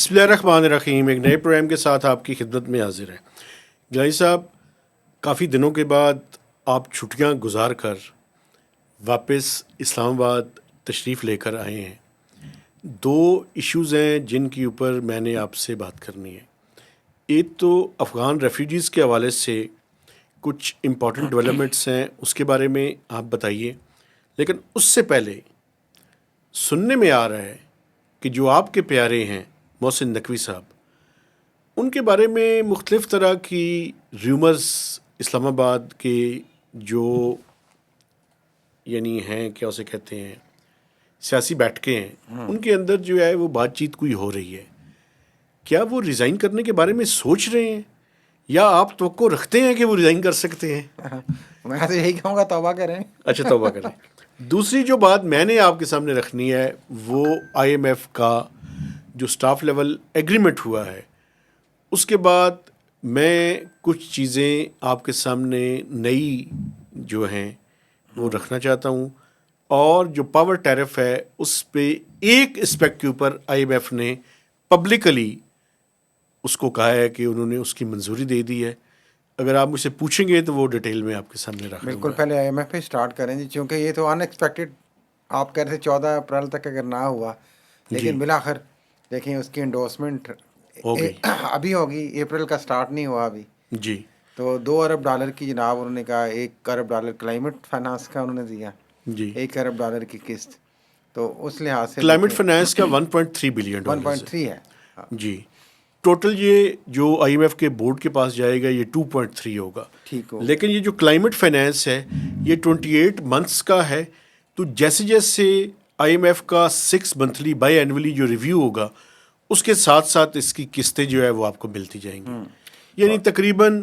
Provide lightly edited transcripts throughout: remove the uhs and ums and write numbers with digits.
بسم اللہ الرحمن الرحیم. ایک نئے پروگرام کے ساتھ آپ کی خدمت میں حاضر ہے. گلائی صاحب، کافی دنوں کے بعد آپ چھٹیاں گزار کر واپس اسلام آباد تشریف لے کر آئے ہیں. دو ایشوز ہیں جن کے اوپر میں نے آپ سے بات کرنی ہے. ایک تو افغان ریفیوجیز کے حوالے سے کچھ امپورٹنٹ ڈیولپمنٹس ہیں، اس کے بارے میں آپ بتائیے. لیکن اس سے پہلے سننے میں آ رہا ہے کہ جو آپ کے پیارے ہیں محسن نقوی صاحب، ان کے بارے میں مختلف طرح کی ریومرز اسلام آباد کے جو یعنی ہیں، کیا اسے کہتے ہیں، سیاسی بیٹھکیں ہیں، ان کے اندر جو ہے وہ بات چیت کوئی ہو رہی ہے. کیا وہ ریزائن کرنے کے بارے میں سوچ رہے ہیں یا آپ توقع رکھتے ہیں کہ وہ ریزائن کر سکتے ہیں؟ میں تو یہی کہوں گا توبہ کریں. اچھا، توبہ کریں. دوسری جو بات میں نے آپ کے سامنے رکھنی ہے وہ آئی ایم ایف کا جو سٹاف لیول ایگریمنٹ ہوا ہے، اس کے بعد میں کچھ چیزیں آپ کے سامنے نئی جو ہیں وہ رکھنا چاہتا ہوں. اور جو پاور ٹیرف ہے اس پہ ایک اسپیکٹ کے اوپر آئی ایم ایف نے پبلکلی اس کو کہا ہے کہ انہوں نے اس کی منظوری دے دی ہے. اگر آپ مجھ سے پوچھیں گے تو وہ ڈیٹیل میں آپ کے سامنے رکھ دوں بالکل. گا. پہلے آئی ایم ایف پہ اسٹارٹ کریں جی، چونکہ یہ تو ان ایکسپیکٹڈ آپ کہہ رہے تھے 14 اپریل تک اگر نہ ہوا، جی، لیکن بالآخر دیکھیں اس کی انڈورسمنٹ ہو گئی. ابھی ہوگی. اپریل کا سٹارٹ نہیں ہوا ابھی. جی تو $2 ارب کی جناب انہوں نے کہا. $1 ارب کلائمیٹ فائنانس کا انہوں نے دیا، جی. $1 ارب کی قسط. تو اس لحاظ سے کلائمیٹ فائنانس کا 1.3 بلین ڈالرز 1.3 ہے. ہے. جی. ٹوٹل یہ جو آئی ایم ایف کے بورڈ کے پاس جائے گا یہ 2.3 ہوگا. ٹھیک ہو. لیکن یہ جو کلائمیٹ فائنانس ہے یہ 28 منتھس کا ہے. تو جیسے جیسے آئی ایم ایف کا 6 منتھلی بائی اینولی جو ریویو ہوگا اس کے ساتھ ساتھ اس کی قسطیں جو ہے وہ آپ کو ملتی جائیں گی. یعنی تقریباً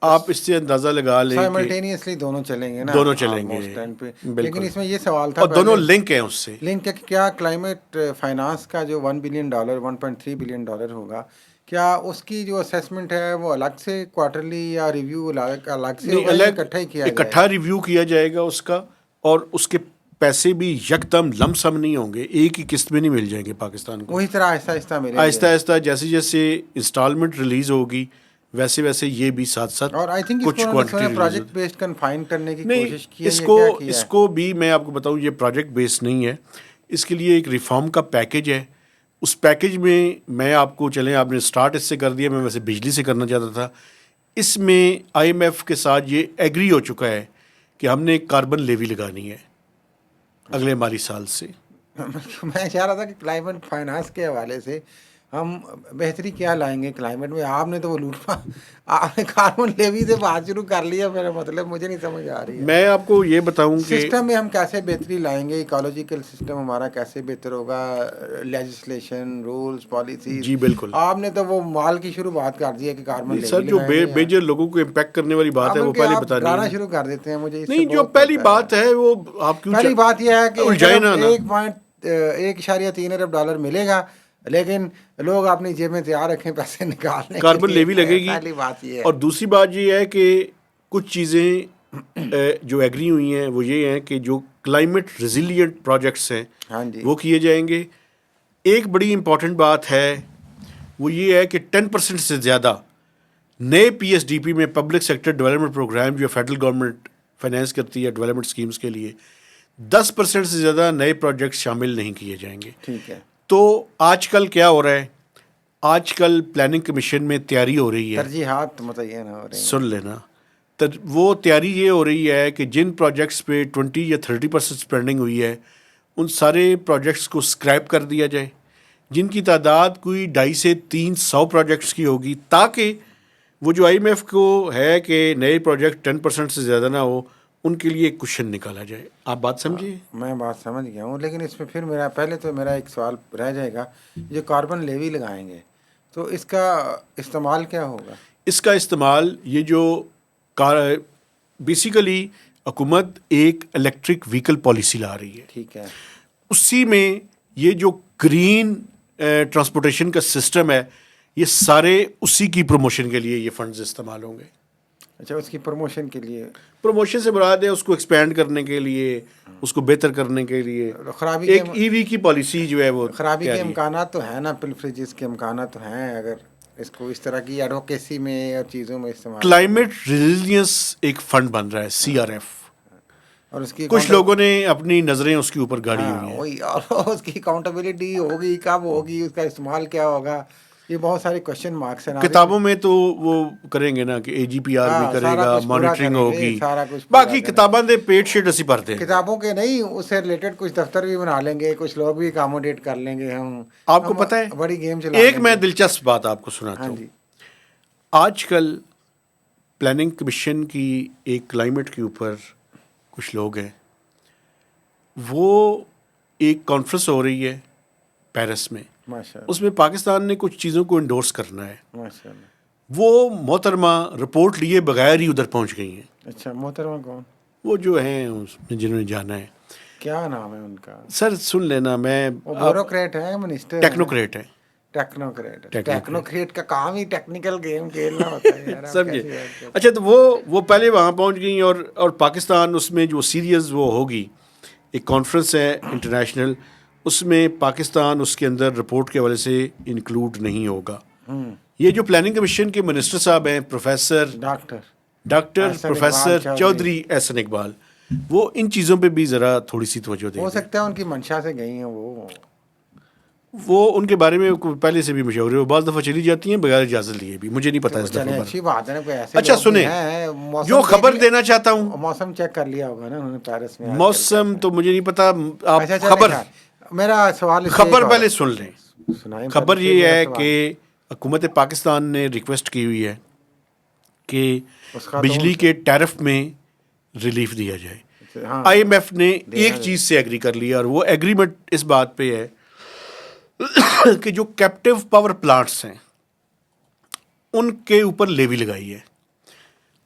آپ اس سے اندازہ لگا لیں کہ سائملٹینیسلی دونوں چلیں گے نا، دونوں چلیں گے. almost end پہ. بالکل. لیکن اس میں یہ سوال تھا اور دونوں لنک ہیں اس سے. لنک ہے کہ کیا کلائمیٹ فائنانس کا جو $1 بلین 1.3 بلین ڈالر ہوگا، کیا اس کی جو اسیسمنٹ ہے وہ الگ سے کوارٹرلی یا ریویو الگ سے ہوگا یا اکٹھا ہی کیا جائے گا؟ اکٹھا ریویو کیا جائے گا اس کا، اور اس کے پیسے بھی یکدم لم سم نہیں ہوں گے، ایک ہی قسط میں نہیں مل جائیں گے پاکستان کو. وہی طرح آہستہ آہستہ ملیں گے. آہستہ آہستہ جیسے جیسے انسٹالمنٹ ریلیز ہوگی ویسے ویسے یہ بھی ساتھ ساتھ اور آئی تھنک کچھ کوانٹٹی پروجیکٹ بیسڈ کنفائن کرنے کی نہیں. کوشش کی ہے. اس کو بھی میں آپ کو بتاؤں یہ پروجیکٹ بیس نہیں ہے. اس کے لیے ایک ریفارم کا پیکج ہے. اس پیکج میں آپ کو چلیں، آپ نے سٹارٹ اس سے کر دیا، میں ویسے بجلی سے کرنا چاہتا تھا. اس میں آئی ایم ایف کے ساتھ یہ ایگری ہو چکا ہے کہ ہم نے کاربن لیوی لگانی ہے اگلے مالی سال سے. میں چاہ رہا تھا کہ کلائمیٹ فائنانس کے حوالے سے ہم بہتری کیا لائیں گے کلائمیٹ میں. آپ نے تو وہ لوٹا، آپ نے کاربن لیوی سے بات شروع کر لیا. میرا مطلب مجھے نہیں سمجھ آ رہی ہے. میں آپ کو یہ بتاؤں کہ سسٹم میں ہم کیسے بہتری لائیں گے، ایکالوجیکل سسٹم ہمارا کیسے بہتر ہوگا، لیجسلیشن، رولز، پالیسیز. جی بالکل. آپ نے تو وہ مال کی شروع بات کر دی ہے کہ کاربن لیوی سر جو میجر لوگوں کو امپیکٹ کرنے والی بات ہے وہ پہلے بتا ڈرانا شروع کر دیتے ہیں مجھے. نہیں، جو پہلی بات ہے وہ آپ کیوں پہلی بات یہ ہے کہ الجھائے نا. 1.3 ارب ڈالر ملے گا، لیکن لوگ اپنی جیب میں تیار رکھیں پیسے نکالنے. کاربن لیوی لگے گی. پہلی بات یہ ہے. اور دوسری بات یہ ہے کہ کچھ چیزیں جو ایگری ہوئی ہیں وہ یہ ہیں کہ جو کلائمیٹ ریزیلینٹ پروجیکٹس ہیں ہاں جی وہ کیے جائیں گے. ایک بڑی امپورٹنٹ بات ہے وہ یہ ہے کہ 10% سے زیادہ نئے پی ایس ڈی پی میں پبلک سیکٹر ڈیولپمنٹ پروگرام جو فیڈرل گورنمنٹ فائنینس کرتی ہے ڈیولپمنٹ اسکیمز کے لیے 10% سے زیادہ نئے پروجیکٹس شامل نہیں کیے جائیں گے. ٹھیک ہے. تو آج کل کیا ہو رہا ہے، آج کل پلاننگ کمیشن میں تیاری ہو رہی ہے، ترجیحات متعین ہو رہی ہیں. سن لینا. وہ تیاری یہ ہو رہی ہے کہ جن پروجیکٹس پہ 20 یا 30% اسپینڈنگ ہوئی ہے ان سارے پروجیکٹس کو اسکریپ کر دیا جائے، جن کی تعداد کوئی 250 سے 300 پروجیکٹس کی ہوگی، تاکہ وہ جو آئی ایم ایف کو ہے کہ نئے پروجیکٹ 10% سے زیادہ نہ ہو ان کے لیے ایک کوشچن نکالا جائے. آپ بات سمجھیے. میں بات سمجھ گیا ہوں، لیکن اس میں پھر میرا ایک سوال رہ جائے گا. جو کاربن لیوی لگائیں گے تو اس کا استعمال کیا ہوگا؟ اس کا استعمال یہ جو بیسیکلی حکومت ایک الیکٹرک وہیکل پالیسی لا رہی ہے. ٹھیک ہے. اسی میں یہ جو گرین ٹرانسپورٹیشن کا سسٹم ہے یہ سارے اسی کی پروموشن کے لیے یہ فنڈز استعمال ہوں گے. اچھا اس کی پروموشن کے لیے، پروموشن سے مراد ہے اس کو ایکسپینڈ کرنے کے لیے، اس کو بہتر کرنے کے لیے خرابی ایک ای وی کی پالیسی جو ہے وہ خرابی کے تیاری ہے۔ امکانات تو ہیں نا، پلفریجز کے امکانات تو ہیں اگر اس کو اس طرح کی ایڈوکیسی میں اور چیزوں میں استعمال کلائمیٹ ریزیلینس ایک فنڈ بن رہا ہے CRF، اور اس کی کچھ لوگوں نے اپنی نظریں اس کے اوپر گاڑی ہوئی ہیں۔ وہی، اور اس کی اکاؤنٹیبلٹی ہوگی کب ہوگی، اس کا استعمال کیا ہوگا، یہ بہت سارے کوشچن مارکس ہیں۔ کتابوں میں تو وہ کریں گے نا کہ AGPR بھی کرے سارا گا، کچھ پورا مانیٹرنگ کریں گے، ہوگی، سارا کچھ پورا باقی کریں۔ کتاباں دے پیٹ شیٹ اسی پڑھتے ہیں۔ کتابوں کے نہیں، اس سے ریلیٹڈ کچھ دفتر بھی بنا لیں گے، کچھ لوگ بھی اکاموڈیٹ کر لیں گے ہم۔ آپ کو پتہ ہے بڑی گیم چلا ایک لیں میں گے۔ دلچسپ بات آپ کو سناتا ہاں ہوں۔ جی، آج کل پلاننگ کمیشن کی ایک کلائمیٹ کے اوپر کچھ لوگ ہیں، وہ ایک کانفرنس ہو رہی ہے پیرس میں، ماشاء اس میں پاکستان نے کچھ چیزوں کو انڈورس کرنا ہے، اللہ، ماشاء اللہ۔ وہ محترمہ رپورٹ لیے بغیر ہی ادھر پہنچ گئی ہیں۔ اچھا، محترمہ کون؟ وہ جو ہیں اس میں جنہوں نے جانا ہے، کیا نام ہے ان کا؟ سر سن لینا، میں وہ بیوروکریٹ ہے، منسٹر؟ ٹیکنوکریٹ ہے۔ ٹیکنوکریٹ۔ ٹیکنوکریٹ کا کام ہی ٹیکنیکل گیم کھیلنا ہوتا ہے یار، آپ سمجھے؟ کیسی بات کرتے ہیں؟ اچھا تو وہ پہلے وہاں پہنچ گئیں، اور پاکستان اس میں جو سیریز وہ ہوگی، ایک کانفرنس ہے انٹرنیشنل، اس میں پاکستان اس کے اندر رپورٹ کے حوالے سے انکلوڈ نہیں ہوگا۔ یہ جو پلاننگ کمیشن کے منسٹر صاحب ہیں، پروفیسر ڈاکٹر احسن پروفیسر اقبال چودھری احسن اقبال، وہ ان چیزوں پہ بھی ذرا تھوڑی سی توجہ دیں ہو گے۔ سکتا ہے ان کی منشا سے گئی ہیں وہ ان کے بارے میں پہلے سے بھی مشورے، وہ بعض دفعہ چلی جاتی ہیں بغیر اجازت لیے بھی، مجھے نہیں پتا اس چلیں دفعہ۔ اچھی بات ہے نا، کوئی ایسے اچھا لوگ بھی سنیں، ہیں۔ جو خبر دینا چاہتا ہوں، موسم چیک کر لیا ہوگا نا انہوں نے پیرس میں؟ موسم تو مجھے نہیں پتا، آپ اچھا خبر میرا سوال خبر پہلے سن لیں۔ سنائیں۔ خبر یہ ہے کہ حکومت پاکستان نے ریکویسٹ کی ہوئی ہے کہ بجلی کے ٹیرف میں ریلیف دیا جائے۔ IMF نے ایک چیز سے ایگری کر لیا، اور وہ ایگریمنٹ اس بات پہ ہے کہ جو کیپٹیو پاور پلانٹس ہیں ان کے اوپر لیوی لگائی ہے۔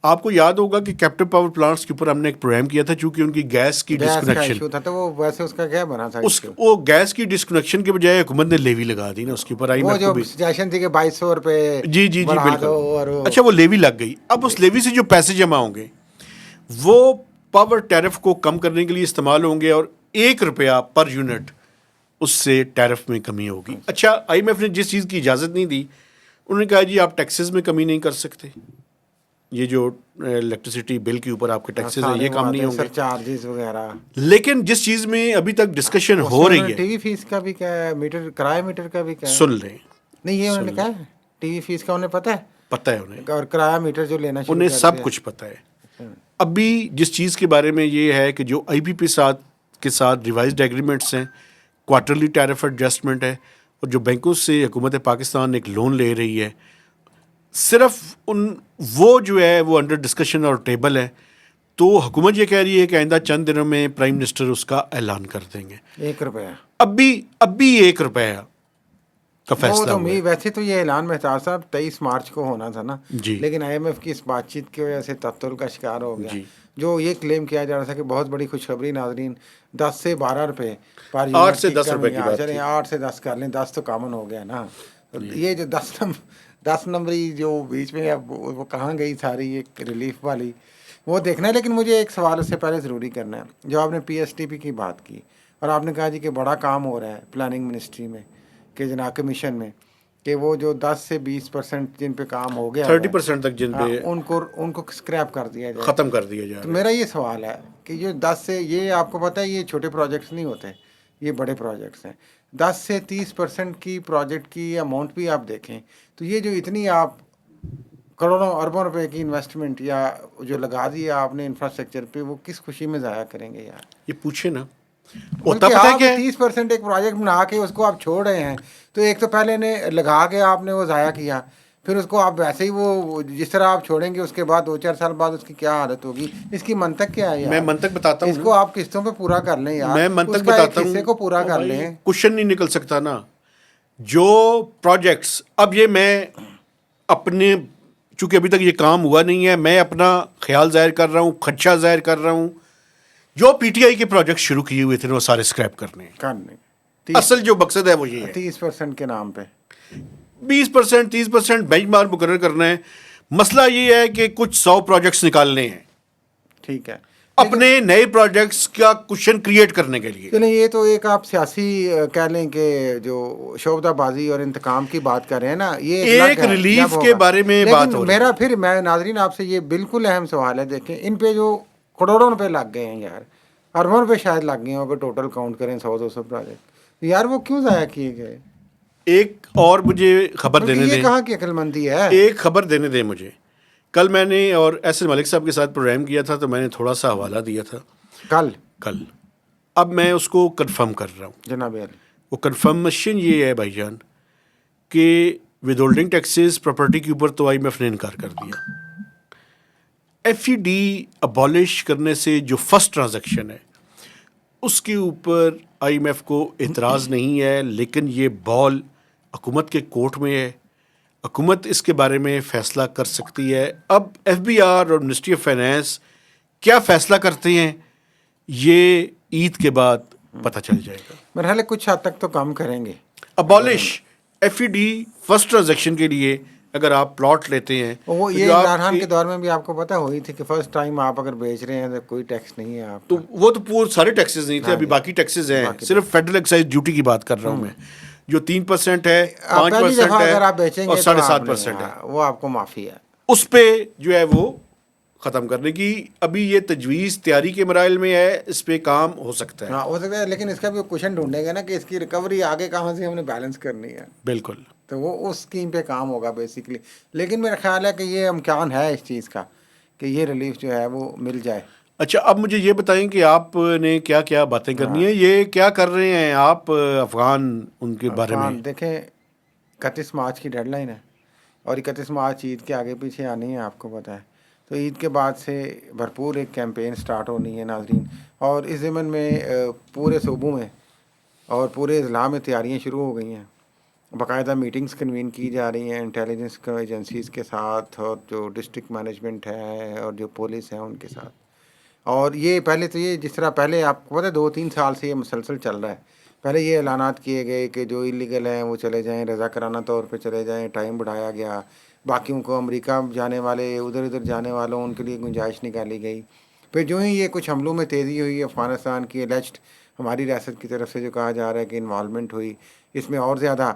آپ کو یاد ہوگا کہ کیپٹیو پاور پلانٹس کے اوپر ہم نے ایک پروگرام کیا تھا، چونکہ ان کی گیس کی ڈسکنیکشن تھا، تو وہ ویسے اس کا کیا بنا تھا؟ وہ گیس کی ڈسکنیکشن کے بجائے حکومت نے لیوی لگا دی نا اس کے اوپر۔ وہ جو سجیشن تھی کہ 2200 روپے جی بالکل۔ اچھا وہ لیوی لگ گئی، اب اس لیوی سے جو پیسے جمع ہوں گے وہ پاور ٹیرف کو کم کرنے کے لیے استعمال ہوں گے، اور 1 روپیہ پر یونٹ اس سے ٹیرف میں کمی ہوگی۔ اچھا IMF نے جس چیز کی اجازت نہیں دی، انہوں نے کہا جی آپ ٹیکسز میں کمی نہیں کر سکتے، یہ جو الیکٹریسٹی بل کے اوپر آپ کے ٹیکسز ہیں یہ کم نہیں ہوں گے، چارجز وغیرہ۔ لیکن جس چیز میں ابھی تک ڈسکشن ہو رہی ہے، ٹی وی فیس کا بھی کیا ہے، میٹر کرایہ میٹر کا بھی کیا ہے؟ سن لیں، نہیں یہ انہوں نے کہا ہے ٹی وی فیس کا انہیں پتہ ہے، پتہ ہے انہیں، اور کرایہ میٹر جو لینا شروع انہیں سب کچھ پتہ ہے۔ ابھی جس چیز کے بارے میں یہ ہے کہ جو IPP کے ساتھ ریوائزڈ ایگریمنٹس ہیں، کوارٹرلی ٹیرف ایڈجسٹمنٹ ہے، اور جو بینکوں سے حکومت پاکستان ایک لون لے رہی ہے، صرف وہ جو ہے وہ انڈر ڈسکشن اور ٹیبل ہے، تو حکومت یہ کہہ رہی ہے کہ آئندہ چند دنوں میں پرائم منسٹر اس کا اعلان کر دیں گے۔ 1 روپیہ ابھی 1 روپیہ کا فیصلہ ہوا ہے۔ ویسے تو یہ اعلان مہتاب صاحب 23 مارچ کو ہونا تھا نا، جی، لیکن IMF کی اس بات چیت کی وجہ سے تعطل کا شکار ہو گیا۔ جی، جو یہ کلیم کیا جا رہا تھا کہ بہت بڑی خوشخبری ناظرین، 10 سے 12 روپے پر 8 سے 10 روپے کی بات تھی، 8 سے 10 کر لیں، 10 تو کامن ہو گیا نا۔ یہ جو 10 نمبری جو بیچ میں اب وہ کہاں گئی ساری یہ ریلیف والی، وہ دیکھنا ہے۔ لیکن مجھے ایک سوال اس سے پہلے ضروری کرنا ہے، جو آپ نے PSTP کی بات کی، اور آپ نے کہا جی کہ بڑا کام ہو رہا ہے پلاننگ منسٹری میں، کہ جناب کمیشن میں، کہ وہ جو 10 سے 20% جن پہ کام ہو گیا 30% تک جن پہ ان کو اسکریپ کر دیا جائے، ختم کر دیا جائے۔ تو میرا یہ سوال ہے کہ جو 10 سے، یہ آپ کو پتہ ہے یہ چھوٹے پروجیکٹس نہیں ہوتے، یہ بڑے پروجیکٹس ہیں۔ 10 سے 30% کی پروجیکٹ کی اماؤنٹ بھی آپ دیکھیں تو یہ جو اتنی آپ کروڑوں اربوں روپے کی انویسٹمنٹ یا جو لگا دیا آپ نے انفراسٹرکچر پہ، وہ کس خوشی میں ضائع کریں گے یار؟ یہ پوچھے نا، بلکہ آپ 30% ایک پروجیکٹ بنا کے اس کو آپ چھوڑ رہے ہیں، تو ایک تو پہلے نے لگا کے آپ نے وہ ضائع کیا، پھر اس کو آپ ویسے ہی وہ جس طرح آپ چھوڑیں گے اس کے بعد 2-4 سال بعد اس کی کیا حالت ہوگی؟ اس کی منطق کیا ہے یار؟ میں منطق بتاتا ہوں، اس کو آپ قسطوں پہ پورا کر لیں یار، میں منطق اس کا بتاتا ایک حصے کو پورا کر لیں۔ کوشچن نہیں نکل سکتا نا جو پروجیکٹس، اب یہ میں اپنے، چونکہ ابھی تک یہ کام ہوا نہیں ہے، میں اپنا خیال ظاہر کر رہا ہوں، خدشہ ظاہر کر رہا ہوں، جو PTI کے پروجیکٹ شروع کیے ہوئے تھے وہ سارے اسکریپ کرنے ہیں۔ اصل جو مقصد ہے وہ یہ ہے 30% کے نام پہ 20% 30% بینچ مارک مقرر کرنا ہے۔ مسئلہ یہ ہے کہ کچھ 100 پروجیکٹس نکالنے ہیں ٹھیک ہے، اپنے نئے پروجیکٹس کا کشن کریٹ کرنے کے لیے. چلیں یہ تو ایک آپ سیاسی کہہ لیں کہ جو شعبدہ بازی اور انتقام کی بات کر رہے ہیں نا، یہ ایک الگ ہے ریلیف جب کے ہوگا. بارے میں بات ہو لیکن رہی میرا ہے. پھر میں ناظرین آپ سے یہ بالکل اہم سوال ہے، دیکھیں ان پہ جو کروڑوں روپے لگ گئے ہیں یار، اربوں روپے شاید لگ گئے ہیں اگر ٹوٹل کاؤنٹ کریں 100-200 پروجیکٹ، یار وہ کیوں ضائع کیے گئے؟ ایک اور مجھے خبر بلکہ دینے یہ دیں، کہاں کی عقل مندی ہے؟ ایک خبر دینے دیں مجھے. کل میں نے اور ایس ملک صاحب کے ساتھ پروگرام کیا تھا تو میں نے تھوڑا سا حوالہ دیا تھا کل کل. اب میں اس کو کنفرم کر رہا ہوں. جناب علی وہ کنفرمیشن یہ ہے بھائی جان کہ ود ہولڈنگ ٹیکسز پراپرٹی کے اوپر تو آئی ایم ایف نے انکار کر دیا. ایف ای ڈی ابالش کرنے سے جو فرسٹ ٹرانزیکشن ہے اس کے اوپر آئی ایم ایف کو اعتراض نہیں ہے، لیکن یہ بال حکومت کے کورٹ میں ہے. حکومت اس کے بارے میں فیصلہ کر سکتی ہے. اب ایف بی آر اور منسٹری آف فائنینس کیا فیصلہ کرتے ہیں یہ عید کے بعد پتہ چل جائے گا. میرا خیال ہے کچھ حد تک تو کام کریں گے. ابالش F E D first transaction کے لیے اگر آپ پلاٹ لیتے ہیں وہ تو یہ جو آپ عمران خان کے- کے دور میں بھی آپ کو پتہ ہوئی تھی کہ فرسٹ ٹائم آپ اگر بیچ رہے ہیں تو کوئی ٹیکس نہیں ہے آپ تو کا. وہ تو پورے سارے ٹیکسز نہیں تھے، ہاں ابھی جی. باقی ٹیکسز ہیں. باقی صرف فیڈرل ایکسائز ڈیوٹی کی بات کر رہا ہوں میں، جو 3% ہے، آپ پہلی 5% دفعہ ہے اگر آپ بیچیں اور گے تو آپ 7.5% نے ہے. وہ آپ کو معافی ہے. اس پہ جو ہے وہ ختم کرنے کی ابھی یہ تجویز تیاری کے مراحل میں ہے. اس پہ کام ہو سکتا ہے. ہاں ہو سکتا ہے، لیکن اس کا بھی کوشچن ڈھونڈیں گے نا کہ اس کی ریکوری آگے کہاں سے ہم نے بیلنس کرنی ہے، بالکل. تو وہ اس اسکیم پہ کام ہوگا بیسیکلی. لیکن میرا خیال ہے کہ یہ امکان ہے اس چیز کا کہ یہ ریلیف جو ہے وہ مل جائے. اچھا اب مجھے یہ بتائیں کہ آپ نے کیا کیا باتیں کرنی ہیں، یہ کیا کر رہے ہیں آپ افغان ان کے بارے میں؟ عرفان دیکھیں 31 مارچ کی ڈیڈ لائن ہے اور 31 مارچ عید کے آگے پیچھے آنی ہے، آپ کو پتہ ہے. تو عید کے بعد سے بھرپور ایک کیمپین سٹارٹ ہونی ہے ناظرین، اور اس ضمن میں پورے صوبوں میں اور پورے اضلاع میں تیاریاں شروع ہو گئی ہیں. باقاعدہ میٹنگز کنوین کی جا رہی ہیں انٹیلیجنس ایجنسیز کے ساتھ اور جو ڈسٹرکٹ مینجمنٹ ہے اور جو پولیس ہیں ان کے ساتھ. اور یہ پہلے تو یہ جس طرح پہلے آپ کو پتہ ہے 2-3 سال سے یہ مسلسل چل رہا ہے. پہلے یہ اعلانات کیے گئے کہ جو انلیگل ہیں وہ چلے جائیں، رضاکارانہ طور پہ چلے جائیں، ٹائم بڑھایا گیا. باقیوں کو امریکہ جانے والے ادھر ادھر جانے والوں ان کے لیے گنجائش نکالی گئی. پھر جو ہی یہ کچھ حملوں میں تیزی ہوئی افغانستان کی الیجڈ ہماری ریاست کی طرف سے جو کہا جا رہا ہے کہ انوالومنٹ ہوئی اس میں، اور زیادہ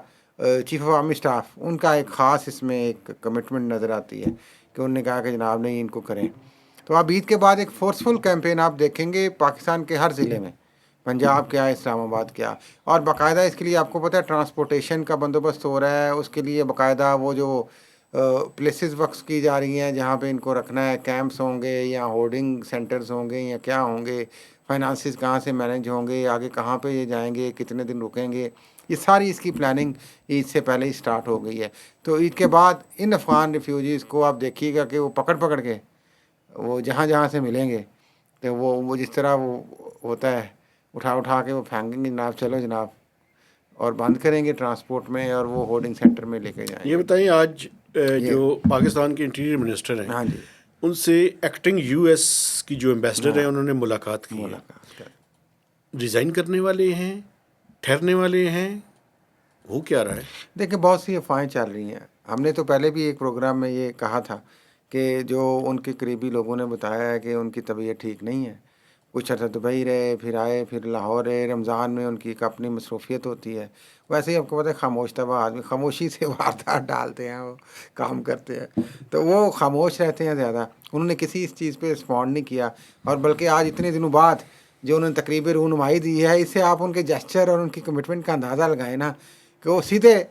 چیف آف آرمی اسٹاف ان کا ایک خاص اس میں ایک کمٹمنٹ نظر آتی ہے کہ انہوں نے کہا کہ جناب نہیں ان کو کریں. تو اب عید کے بعد ایک فورسفل کیمپین آپ دیکھیں گے پاکستان کے ہر ضلع میں، پنجاب کیا، اسلام آباد کیا، اور باقاعدہ اس کے لیے آپ کو پتہ ہے ٹرانسپورٹیشن کا بندوبست ہو رہا ہے. اس کے لیے باقاعدہ وہ جو پلیسز وقف کی جا رہی ہیں جہاں پہ ان کو رکھنا ہے، کیمپس ہوں گے یا ہورڈنگ سینٹرز ہوں گے یا کیا ہوں گے، فائنانسز کہاں سے مینیج ہوں گے، آگے کہاں پہ یہ جائیں گے، کتنے دن رکیں گے، یہ ساری اس کی پلاننگ عید سے پہلے ہی سٹارٹ ہو گئی ہے. تو عید کے بعد ان افغان ریفیوجیز کو آپ دیکھیے گا کہ وہ پکڑ پکڑ کے وہ جہاں جہاں سے ملیں گے تو وہ جس طرح وہ ہوتا ہے اٹھا اٹھا کے وہ پھینکیں گے جناب، چلو جناب، اور بند کریں گے ٹرانسپورٹ میں اور وہ ہولڈنگ سینٹر میں لے کے جائیں یہ گے. بتائیں آج یہ جو پاکستان کے انٹیریئر منسٹر ہیں ہاں جی، ان سے ایکٹنگ یو ایس کی جو ایمبیسڈر ہیں انہوں نے ملاقات کی ہے. ملاقات کر ریزائن کرنے والے ہیں، ٹھہرنے والے ہیں، وہ کیا رہا ہے؟ دیکھیں بہت سی افواہیں چل رہی ہیں. ہم نے تو پہلے بھی ایک پروگرام میں یہ کہا تھا کہ جو ان کے قریبی لوگوں نے بتایا ہے کہ ان کی طبیعت ٹھیک نہیں ہے، کچھ عرصہ دبئی رہے، پھر آئے، پھر لاہور رہے. رمضان میں ان کی ایک اپنی مصروفیت ہوتی ہے. ویسے ہی آپ کو پتہ ہے خاموش طبع آدمی خاموشی سے واردات ڈالتے ہیں، وہ کام کرتے ہیں، تو وہ خاموش رہتے ہیں زیادہ. انہوں نے کسی اس چیز پہ رسپونڈ نہیں کیا، اور بلکہ آج اتنے دنوں بعد جو انہوں نے تقریب رونمائی دی ہے، اس سے آپ ان کے جیسچر اور ان کی کمٹمنٹ کا اندازہ لگائیں نا کہ وہ سیدھے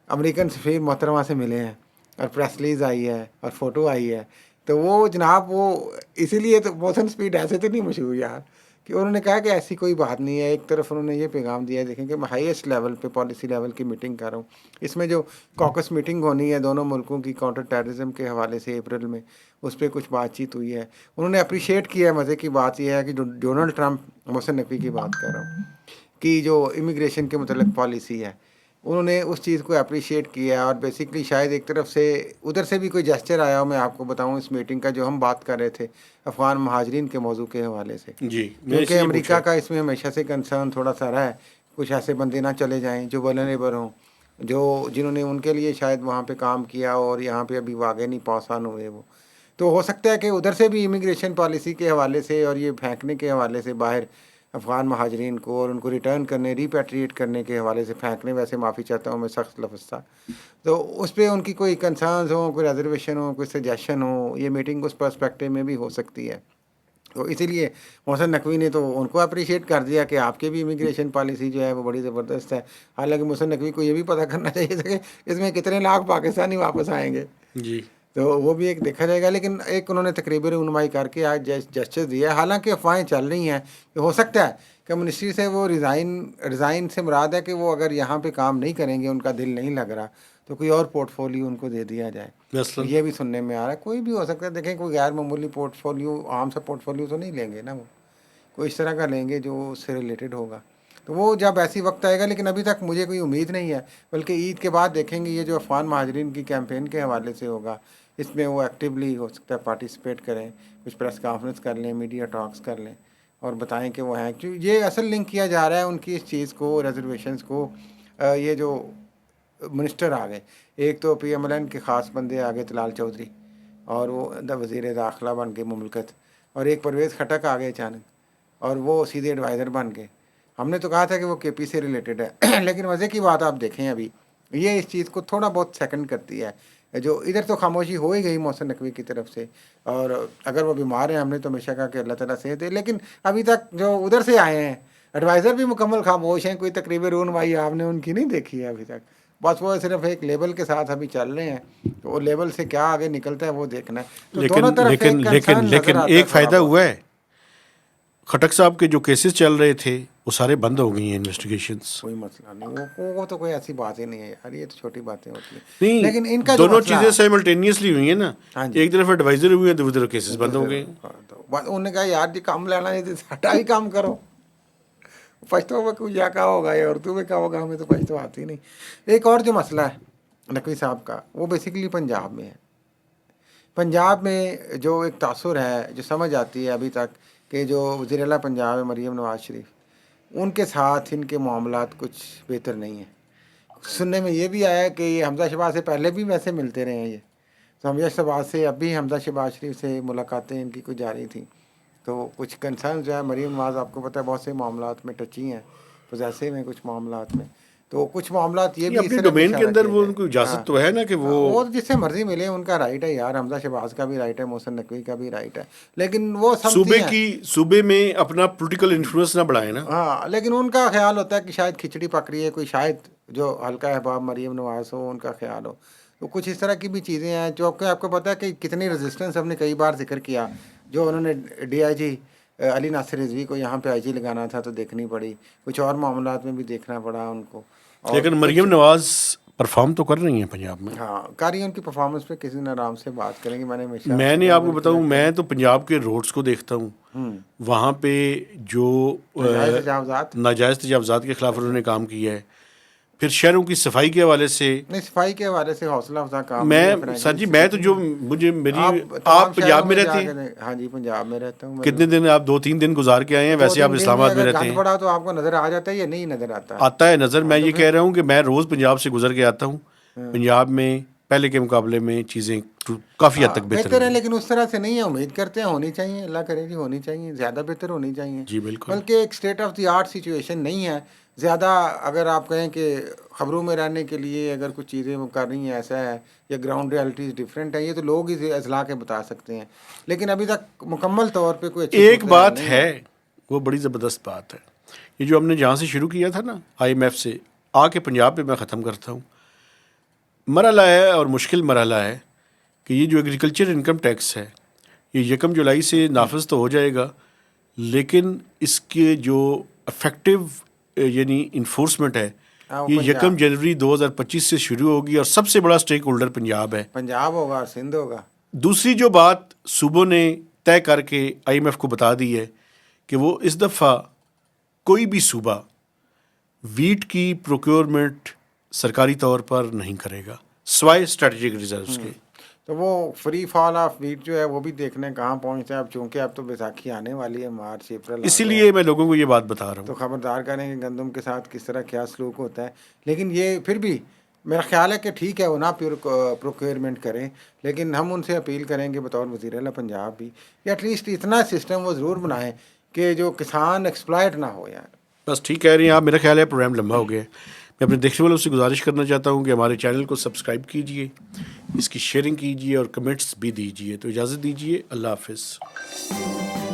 امریکن سفیر محترمہ سے ملے ہیں اور پریس ریلیز آئی ہے اور فوٹو آئی ہے. تو وہ جناب وہ اسی لیے تو موشن سپیڈ ایسے تو نہیں مشہور یار کہ انہوں نے کہا کہ ایسی کوئی بات نہیں ہے. ایک طرف انہوں نے یہ پیغام دیا ہے، دیکھیں کہ میں ہائیسٹ لیول پہ پالیسی لیول کی میٹنگ کر رہا ہوں. اس میں جو کاکس میٹنگ ہونی ہے دونوں ملکوں کی کاؤنٹر ٹیررزم کے حوالے سے اپریل میں، اس پہ کچھ بات چیت ہوئی ہے. انہوں نے اپریشیٹ کیا ہے. مزے کی بات یہ ہے کہ جو ڈونلڈ ٹرمپ، محسن نقوی کی بات کر رہا ہوں، کی جو امیگریشن کے متعلق پالیسی ہے انہوں نے اس چیز کو اپریشیٹ کیا ہے. اور بیسیکلی شاید ایک طرف سے ادھر سے بھی کوئی جیسچر آیا ہو. میں آپ کو بتاؤں اس میٹنگ کا جو ہم بات کر رہے تھے افغان مہاجرین کے موضوع کے حوالے سے، جی میں کیونکہ اسی لیے امریکہ پوچھا. کا اس میں ہمیشہ سے کنسرن تھوڑا سا رہا ہے کچھ ایسے بندے نہ چلے جائیں جو ولنریبل ہوں. جو جنہوں نے ان کے لیے شاید وہاں پہ کام کیا اور یہاں پہ ابھی واقع نہیں پاسان ہوئے وہ. تو ہو سکتا ہے کہ ادھر سے بھی امیگریشن پالیسی کے حوالے سے اور یہ پھینکنے کے حوالے سے باہر افغان مہاجرین کو اور ان کو ریٹرن کرنے ریپیٹریٹ کرنے کے حوالے سے پھینکنے, ویسے معافی چاہتا ہوں میں سخت لفظ تھا, تو اس پہ ان کی کوئی کنسرنز ہوں, کوئی ریزرویشن ہو, کوئی سجیشن ہو, یہ میٹنگ اس پرسپیکٹو میں بھی ہو سکتی ہے. تو اسی لیے محسن نقوی نے تو ان کو اپریشیٹ کر دیا کہ آپ کی بھی امیگریشن پالیسی جو ہے وہ بڑی زبردست ہے. حالانکہ محسن نقوی کو یہ بھی پتہ کرنا چاہیے تھا کہ اس میں کتنے لاکھ پاکستانی واپس آئیں گے, جی تو وہ بھی ایک دیکھا جائے گا. لیکن ایک انہوں نے تقریبی رہنمائی کر کے آج جسٹس دیا ہے. حالانکہ افواہیں چل رہی ہیں کہ ہو سکتا ہے کہ منسٹری سے وہ ریزائن سے مراد ہے کہ وہ اگر یہاں پہ کام نہیں کریں گے, ان کا دل نہیں لگ رہا, تو کوئی اور پورٹ فولیو ان کو دے دیا جائے. تو مثلاً یہ بھی سننے میں آ رہا ہے. کوئی بھی ہو سکتا ہے, دیکھیں کوئی غیر معمولی پورٹ فولیو, عام سا پورٹ فولیو تو نہیں لیں گے نا, وہ کوئی اس طرح کا لیں گے جو اس سے ریلیٹڈ ہوگا. تو وہ جب ایسی وقت آئے گا, لیکن ابھی تک مجھے کوئی امید نہیں ہے, بلکہ عید کے بعد دیکھیں گے یہ جو افغان مہاجرین کی کیمپین کے حوالے سے ہوگا, اس میں وہ ایکٹیولی ہو سکتا ہے پارٹیسپیٹ کریں, کچھ پریس کانفرنس کر لیں, میڈیا ٹاکس کر لیں اور بتائیں کہ وہ ہیں. یہ اصل لنک کیا جا رہا ہے ان کی اس چیز کو, ریزرویشنس کو. یہ جو منسٹر آ گئے, ایک تو پی ایم ایل این کے خاص بندے آ گئے طلال چودھری, اور وہ وزیر داخلہ بن کے مملکت, اور ایک پرویز خٹک آ گئے اچانک, اور وہ سیدھے ایڈوائزر بن گئے. ہم نے تو کہا تھا کہ وہ کے پی سے ریلیٹڈ ہے, لیکن مزے کی بات آپ دیکھیں ابھی یہ اس چیز کو تھوڑا بہت سیکنڈ کرتی ہے. جو ادھر تو خاموشی ہو ہی گئی محسن نقوی کی طرف سے, اور اگر وہ بیمار ہیں ہم نے تو ہمیشہ کہا کہ اللہ تعالیٰ صحت دے, لیکن ابھی تک جو ادھر سے آئے ہیں ایڈوائزر بھی مکمل خاموش ہیں, کوئی تقریبی رونمائی آپ نے ان کی نہیں دیکھی ہے ابھی تک. بس وہ صرف ایک لیبل کے ساتھ ابھی چل رہے ہیں, تو وہ لیبل سے کیا آگے نکلتا ہے وہ دیکھنا ہے. تو دونوں لیکن طرف لیکن ایک لیکن کنسرن نظر لیکن آتا ہے ایک تھوڑا فائدہ بہت. ہوا ہے, خٹک صاحب کے جو کیسز چل رہے تھے وہ سارے بند ہو گئی ہیں انویسٹیگیشنز. کوئی مسئلہ نہیں, وہ تو کوئی ایسی بات ہی نہیں ہے یار, یہ تو چھوٹی باتیں ہوتی ہیں. نہیں, لیکن ان کا جو دونوں مسئلہ چیزیں ہے, سائملٹینیسلی ہوئی ہیں نا, ہاں جی, ایک طرف ایڈوائزر ہوئے ہیں تو ادھر کیسز بند ہو گئے. تو انہوں نے کہا یار جی کام لینا ہے تو ساٹا ہی کام کرو. پشتو میں کچھ یا کہا ہوگا یا اردو میں کہا ہوگا, ہمیں تو پشتو آتی نہیں. ایک اور جو مسئلہ ہے نقوی صاحب کا, وہ بیسیکلی پنجاب میں ہے. پنجاب میں جو ایک تاثر ہے, جو سمجھ آتی ہے ابھی تک, کہ جو وزیر اعلیٰ پنجاب ہے مریم نواز شریف, ان کے ساتھ ان کے معاملات کچھ بہتر نہیں ہیں. سننے میں یہ بھی آیا ہے کہ یہ حمزہ شہباز سے پہلے بھی ویسے ملتے رہے ہیں یہ, تو حمزہ شہباز سے اب بھی حمزہ شہباز شریف سے ملاقاتیں ان کی کچھ جاری تھیں. تو کچھ کنسرن جو ہے, مریم نواز آپ کو پتہ ہے بہت سے معاملات میں ٹچی ہیں, پوزیسو ہیں کچھ معاملات میں, تو کچھ معاملات یہ نہیں, بھی اس اپنے طرح ڈومین کے اشارہ اندر کیا وہ جائے. ان کو اجازت تو ہے نا کہ وہ جس سے مرضی ملے ان کا رائٹ ہے یار, حمزہ شہباز کا بھی رائٹ ہے, محسن نقوی کا بھی رائٹ ہے, لیکن وہ سمجھتی ہیں صوبے میں اپنا پولیٹیکل انفلوئنس نہ بڑھائیں نا. ہاں, لیکن ان کا خیال ہوتا ہے کہ شاید کھچڑی پک رہی ہے, کوئی شاید جو ہلکا احباب مریم نواز ہو ان کا خیال ہو. تو کچھ اس طرح کی بھی چیزیں ہیں جو آپ کو پتہ ہے کہ کتنی ریزسٹنس ہم نے کئی بار ذکر کیا, جو انہوں نے ڈی آئی جی علی ناصر رضوی کو یہاں پہ آئی جی لگانا تھا تو دیکھنی پڑی, کچھ اور معاملات میں بھی دیکھنا پڑا ان کو. اور لیکن کچھ مریم نواز پرفارم تو کر رہی ہیں پنجاب میں. ہاں کاری, ان کی پرفارمنس پہ کسی دن آرام سے بات کریں گے. میں نے ہمیشہ آپ میں سے نے کہا آپ کو بالکل بتاؤں, میں تو پنجاب کے روڈز کو دیکھتا ہوں, وہاں پہ جو نجائز تجاوزات, ناجائز تجاوزات کے خلاف انہوں نے کام کیا ہے, پھر شہروں کی صفائی کے حوالے سے. نہیں صفائی کے حوالے سے حوصلہ افزا کام نہیں میں ہے سر فرینکلی جی, میں تو جو اسپیکنگ. مجھے میری آپ تمام آپ شہروں پنجاب میں جا رہتے کے ہیں, ہاں جی پنجاب میں رہتا ہوں. کتنے دن آپ 2-3 دن گزار کے آئے ہیں, ویسے آپ 2-3 دن اسلام آباد میں اگر رہتے گند ہیں, پڑا تو آپ کو نظر آ جاتا ہے یا نہیں نظر آتا ہے؟ آتا ہے نظر. میں تو یہ پھر کہہ رہا ہوں کہ میں روز پنجاب سے گزر کے آتا ہوں, پنجاب میں پہلے کے مقابلے میں چیزیں کافی حد تک بہتر بہتر ہے, ہوئی ہیں. لیکن اس طرح سے نہیں ہے. امید کرتے ہیں ہونی چاہیے, اللہ کرے جی ہونی چاہیے, زیادہ بہتر ہونی چاہیے. جی بالکل. بلکہ ایک state of the art situation نہیں ہے زیادہ. اگر آپ کہیں کہ خبروں میں رہنے کے لیے اگر کچھ چیزیں وہ کر رہی ہیں ایسا ہے, یا گراؤنڈ ریالٹیز ڈفرینٹ ہیں, یہ تو لوگ ہی اضلاع کے بتا سکتے ہیں, لیکن ابھی تک مکمل طور پہ کوئی اچھی ایک صورتحال بات نہیں ہے, وہ بڑی زبردست بات ہے, یہ جو ہم نے جہاں سے شروع کیا تھا نا آئی ایم ایف سے آ کے پنجاب پہ میں ختم کرتا ہوں. مرحلہ ہے اور مشکل مرحلہ ہے کہ یہ جو ایگریکلچر انکم ٹیکس ہے یہ 1 جولائی سے نافذ تو ہو جائے گا, لیکن اس کے جو افیکٹو یعنی انفورسمنٹ ہے یہ 1 جنوری 2025 سے شروع ہوگی, اور سب سے بڑا اسٹیک ہولڈر پنجاب ہے. پنجاب ہوگا اور سندھ ہوگا. دوسری جو بات صوبوں نے طے کر کے آئی ایم ایف کو بتا دی ہے کہ وہ اس دفعہ کوئی بھی صوبہ ویٹ کی پروکیورمنٹ سرکاری طور پر نہیں کرے گا سوائے اسٹریٹجک ریزروز کے. تو وہ فری فال آف ویٹ جو ہے وہ بھی دیکھنے کہاں پہنچتا ہے اب, چونکہ اب تو بیساکھی آنے والی ہے, مارچ اپریل. اسی لیے میں لوگوں کو یہ بات بتا رہا ہوں تو خبردار کریں کہ گندم کے ساتھ کس طرح کیا سلوک ہوتا ہے. لیکن یہ پھر بھی میرا خیال ہے کہ ٹھیک ہے وہ نہ پروکیورمنٹ کریں، لیکن ہم ان سے اپیل کریں کہ بطور وزیر اعلیٰ پنجاب بھی یا ایٹ لیسٹ اتنا سسٹم وہ ضرور بنائیں کہ جو کسان ایکسپلائٹ نہ ہو یار. بس ٹھیک کہہ رہی ہیں آپ. میرا خیال ہے پروگرام لمبا ہو گیا ہے. میں اپنے دیکھنے والوں سے گزارش کرنا چاہتا ہوں کہ ہمارے چینل کو سبسکرائب کیجئے، اس کی شیئرنگ کیجئے اور کمنٹس بھی دیجئے. تو اجازت دیجئے. اللہ حافظ.